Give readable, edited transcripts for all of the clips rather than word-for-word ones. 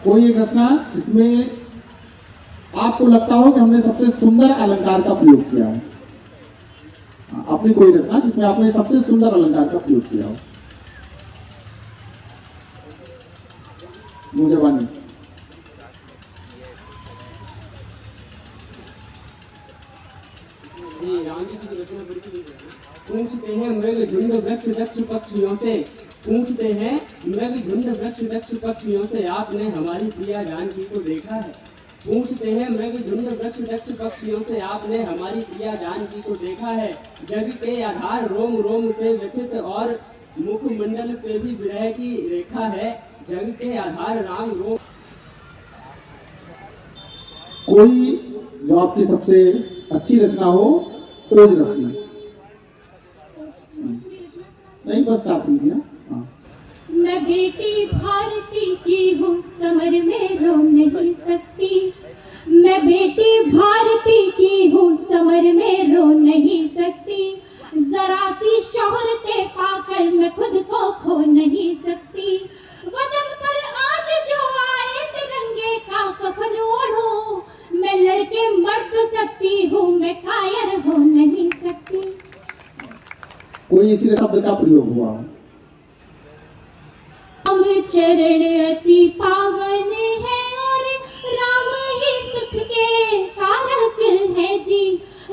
कोई एक रचना जिसमें आपको लगता हो कि हमने सबसे सुंदर अलंकार का प्रयोग किया है। अपनी कोई रचना जिसमें आपने सबसे सुंदर अलंकार का प्रयोग किया हो। मुझे बानी पूछते हैं मृग झुंड वृक्ष दक्ष पक्षियों से, पूछते हैं मृग झुंड वृक्ष दक्ष पक्षियों से, आपने हमारी प्रिया जानकी को देखा है। पूछते हैं मृग झुंड वृक्ष दक्ष पक्षियों से, आपने हमारी प्रिया जानकी को देखा है। जग के आधार रोम रोम से व्यथित और मुखमंडल पे भी विरह की रेखा है। जग के आधार राम रोम। कोई जो आपकी सबसे अच्छी रचना हो, ओज रचना। नहीं बस चाहती थी। हाँ, मैं बेटी भारती की हूँ, समर में रो नहीं सकती। मैं बेटी भारती की हूँ, समर में रो नहीं सकती। जरा सी शोहरतें पाकर मैं खुद को खो नहीं सकती। वतन पर आज जो आए तिरंगे का कफन ओढ़ो, मैं लड़के मर तो सकती हूँ, मैं कायर हो नहीं सकती। कोई इसी शब्द का प्रयोग हुआ हो। राम चरण अति पावन है और राम ही सुख के कारक है जी।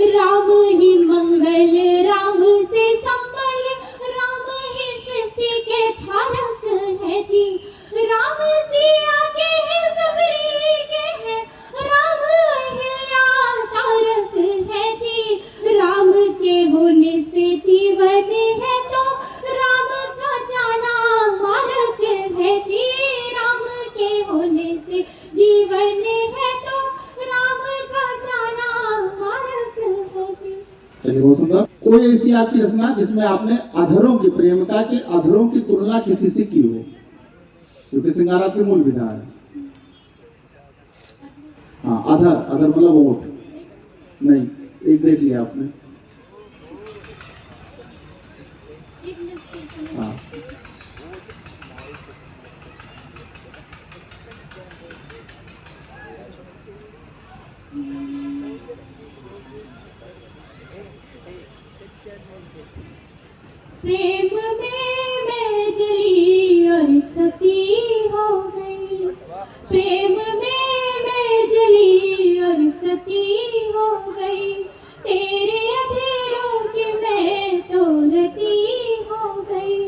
राम ही मंगल, राम से संबल, राम ही सृष्टि के धारक है जी। राम सिया के है सबरी के है, राम अहिल्या तारक है जी। राम के होने से जीवन है तो राम का जाना मारक है जी। राम के होने से जीवन है तो राम का जाना मारक है जी। चलिए बहुत सुंदर। कोई ऐसी आपकी रचना जिसमें आपने अधरों की, प्रेमिका के अधरों की तुलना किसी से की हो, क्योंकि श्रृंगार आपकी मूल विधा है। हाँ, अधर, अधर मतलब ओठ नहीं, एक देख लिया आपने। हाँ, प्रेम में मैं जली और सती हो गई। प्रेम में मैं जली और सती हो गई। तेरे अधेरों के मैं तो रती हो गई।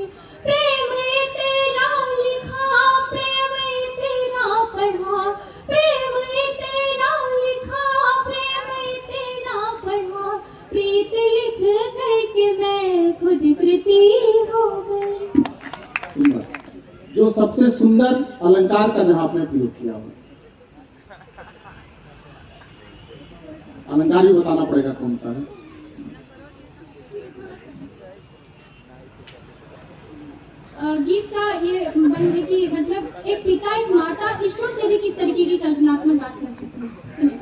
प्रेम इतना लिखा, प्रेम इतना पढ़ा, प्रेम इतना लिखा, प्रेम इतना पढ़ा। प्रीत लिख करके मैं खुद कृति हो गई। सुंदर। जो सबसे सुंदर अलंकार का जहां आपने प्रयोग किया हो, अलंकार भी बताना पड़ेगा कौन सा है। गीत का ये बंद है कि मतलब एक पिता एक माता ईश्वर से भी किस तरीके की कल्पनात्मक बात कर सकते हैं। सुनिए।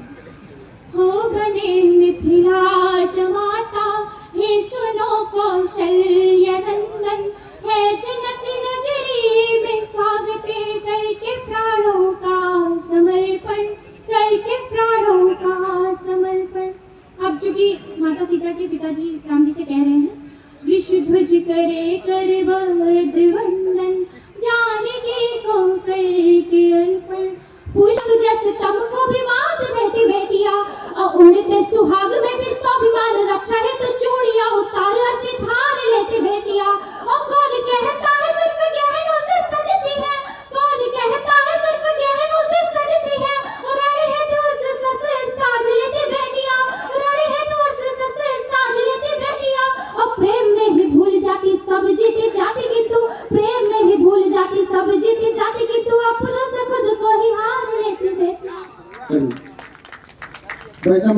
हो बने मिथिला जमाता, हे सुनो कौशल्य नंदन, है जनक नगरी में स्वागत करके प्राणों का समर्पण, करके प्राणों का समर्पण। अब चूंकि माता सीता के पिताजी राम जी से कह रहे हैं, ऋषध्वज करे कर बद वंदन, जानकी को करके अर्पण। पुष्प जस तम को विवाद रहती बेटिया, उड़ते सुहाग में भी स्वाभिमान रक्षा है तो चूड़िया उतार हसी थार लेती बेटिया। और कौन कहता है सिर्फ गहनों से सजती है, कौन कहता है सिर्फ गहनों से सजती है। रण है तो अस्त्र शस्त्र साज लेती बेटिया, रण है तो अस्त्र शस्त्र साज लेती बेटिया। और प्रेम में ही भूल जाती सब जीत जाती कि तू, प्रेम में ही भूल जाती सब जीत जाती कि तू, अपनों से खुद को ही हार लेती बेटिया। चलिए, वैष्णव